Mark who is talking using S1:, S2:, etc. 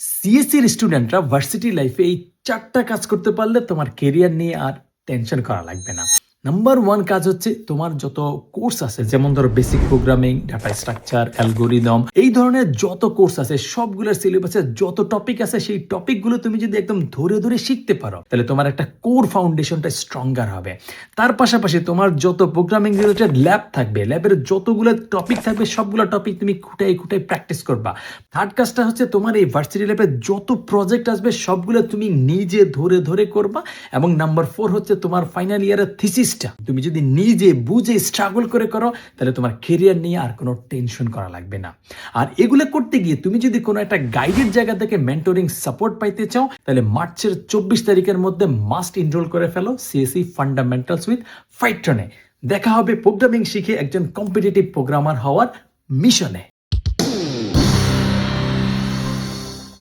S1: সিএসসির স্টুডেন্টরা ভার্সিটি লাইফে এই 4টা কাজ করতে পারলে তোমার কেরিয়ার নিয়ে আর টেনশন করা লাগবে না। নাম্বার 1 কাজ হচ্ছে তোমার যত কোর্স আছে, যেমন ধরো basic programming, data structure, algorithm, এই ধরনের যত কোর্স আছে সবগুলোর সিলেবাসে যত টপিক আছে সেই টপিকগুলো তুমি যদি একদম ধরে ধরে শিখতে পারো তাহলে তোমার একটা কোর ফাউন্ডেশনটা স্ট্রঙ্গার হবে। তার পাশাপাশি তোমার যত প্রোগ্রামিং রিলেটেড ল্যাব থাকবে, ল্যাবের যতগুলো টপিক থাকবে সবগুলো টপিক তুমি খুঁটাই খুঁটাই প্র্যাকটিস করবা। থার্ড কাজটা হচ্ছে তোমার এই ভার্সিটি ল্যাবে যত প্রজেক্ট আসবে সবগুলো তুমি নিজে ধরে ধরে করবা। এবং নাম্বার 4 হচ্ছে তোমার ফাইনাল ইয়ারের থিসিসটা তুমি যদি নিজে বুঝে স্ট্রাগল করে করো তাহলে তোমার কেরিয়ার নিয়ে আর কোনো টেনশন করা লাগবে না। আর এগুলো করতে গিয়ে তুমি যদি কোনো একটা গাইডের জায়গা থেকে মেন্টরিং সাপোর্ট পাইতে চাও তাহলে মার্চের 24 তারিখের মধ্যে মাস্ট এনরোল করে ফেলো সিএসসি ফান্ডামেন্টালস উইথ ফাইট্রনে। দেখা হবে প্রোগ্রামিং শিখে একজন কম্পিটিটিভ প্রোগ্রামার হওয়ার মিশনে।